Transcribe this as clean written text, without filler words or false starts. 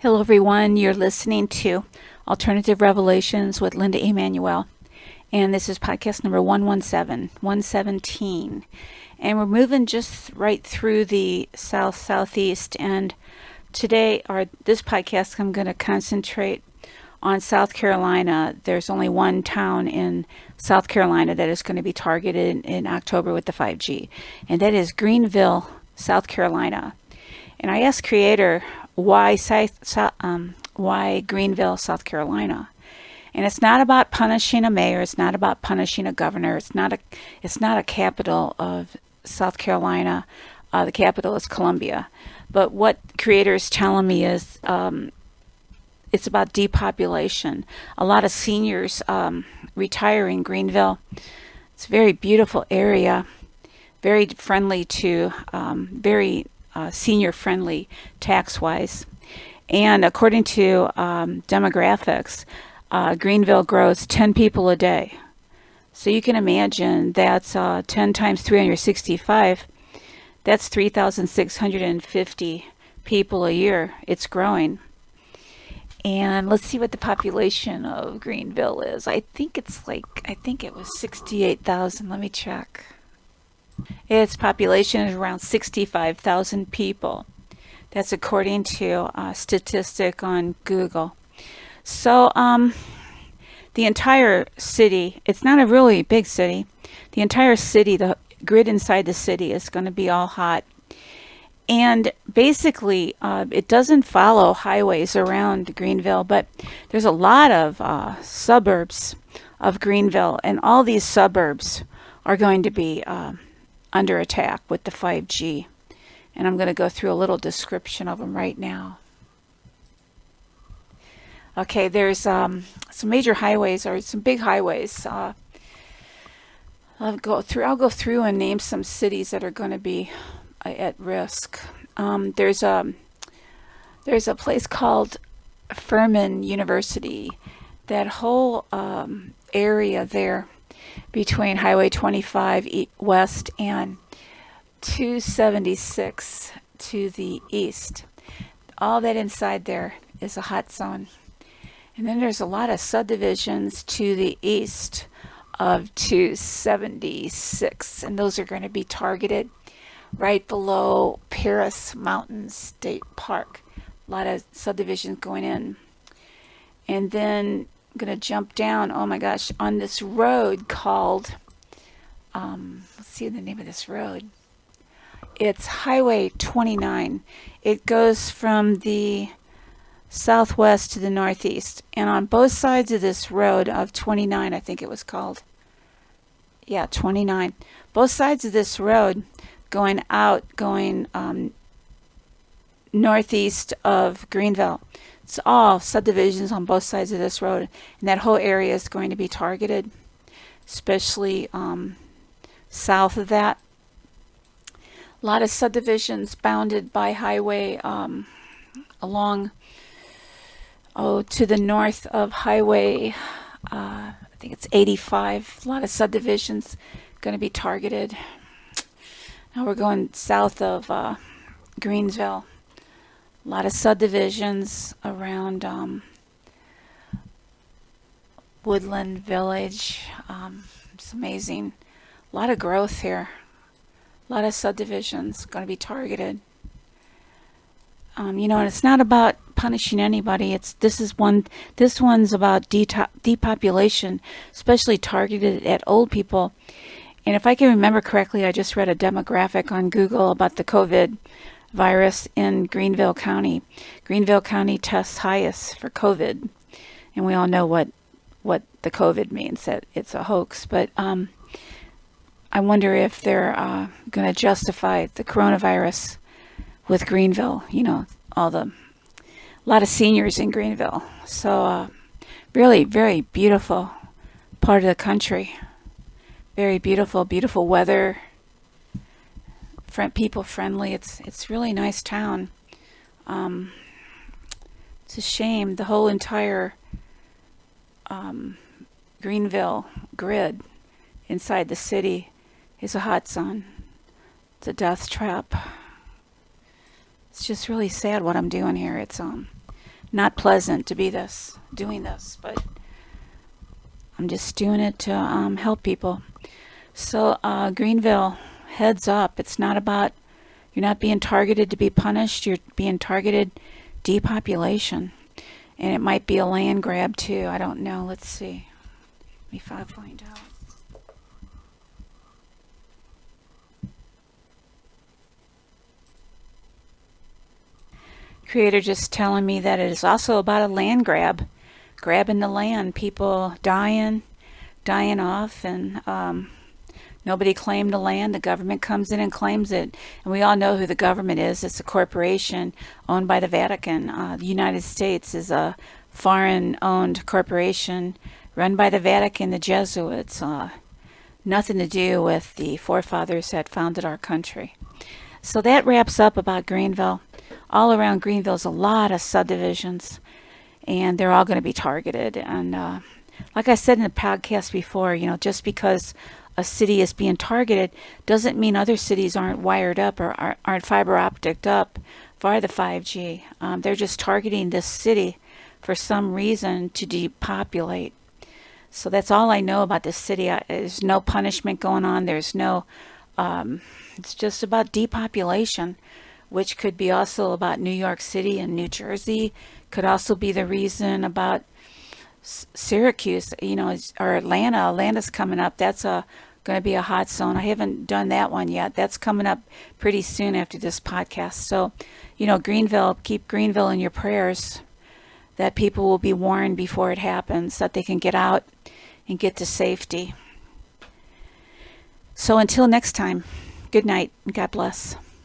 Hello, everyone. You're listening to Alternative Revelations with Linda Emanuel. And this is podcast number 117. And we're moving just right through the southeast. And today, this podcast, I'm going to concentrate on South Carolina. There's only one town in South Carolina that is going to be targeted in October with the 5G. And that is Greenville, South Carolina. And I asked Creator, why Greenville, South Carolina? And it's not about punishing a mayor. It's not about punishing a governor. It's not a capital of South Carolina. The capital is Columbia. But what Creator is telling me is it's about depopulation. A lot of seniors retiring Greenville. It's a very beautiful area, very friendly to senior friendly tax-wise. And according to demographics, Greenville grows 10 people a day. So you can imagine that's 10 times 365. That's 3,650 people a year. It's growing. And let's see what the population of Greenville is. I think it was 68,000. Let me check. Its population is around 65,000 people. That's according to a statistic on Google. So the entire city, it's not a really big city. The entire city, the grid inside the city is going to be all hot. And basically, it doesn't follow highways around Greenville, but there's a lot of suburbs of Greenville, and all these suburbs are going to be under attack with the 5G. And I'm going to go through a little description of them right now. Okay, there's some major highways, or some big highways. I'll go through and name some cities that are going to be at risk. There's a place called Furman University. That whole area there between Highway 25 west and 276 to the east. All that inside there is a hot zone. And then there's a lot of subdivisions to the east of 276, and those are going to be targeted right below Paris Mountain State Park. A lot of subdivisions going in. And then I'm going to jump down, oh my gosh, on this road called, let's see the name of this road. It's Highway 29. It goes from the southwest to the northeast. And on both sides of this road of 29, I think it was called. Yeah, 29. Both sides of this road going northeast of Greenville. It's all subdivisions on both sides of this road, and that whole area is going to be targeted, especially south of that. A lot of subdivisions bounded by highway along to the north of highway, I think it's 85. A lot of subdivisions going to be targeted. Now we're going south of Greensville. A lot of subdivisions around Woodland Village. It's amazing. A lot of growth here. A lot of subdivisions going to be targeted. And it's not about punishing anybody. This one's about depopulation, especially targeted at old people. And if I can remember correctly, I just read a demographic on Google about the COVID virus in Greenville County. Greenville County tests highest for COVID, and we all know what the COVID means, that it's a hoax. But I wonder if they're going to justify the coronavirus with Greenville. A lot of seniors in Greenville. So really very beautiful part of the country. Very beautiful, beautiful weather. People friendly. It's really nice town. It's a shame the whole entire Greenville grid inside the city is a hot zone. It's a death trap. It's just really sad what I'm doing here. It's not pleasant to be doing this, but I'm just doing it to help people. So Greenville, heads up. It's not about, you're not being targeted to be punished. You're being targeted depopulation. And it might be a land grab too. I don't know. Let's see. If I find out. Creator just telling me that it is also about a land grab, grabbing the land, people dying off, and nobody claimed the land. The government comes in and claims it, and we all know who the government is. It's a corporation owned by the Vatican. The United States is a foreign-owned corporation run by the Vatican, the Jesuits. Nothing to do with the forefathers that founded our country. So that wraps up about Greenville. All around Greenville is a lot of subdivisions, and they're all going to be targeted. And like I said in the podcast before, just because a city is being targeted doesn't mean other cities aren't wired up or aren't fiber optic up via the 5G. They're just targeting this city for some reason to depopulate. So that's all I know about this city. There's no punishment going on. There's no, it's just about depopulation, which could be also about New York City and New Jersey. Could also be the reason about Syracuse, or Atlanta. Atlanta's coming up. That's going to be a hot zone. I haven't done that one yet. That's coming up pretty soon after this podcast. So, Greenville, keep Greenville in your prayers, that people will be warned before it happens, that they can get out and get to safety. So until next time, good night and God bless.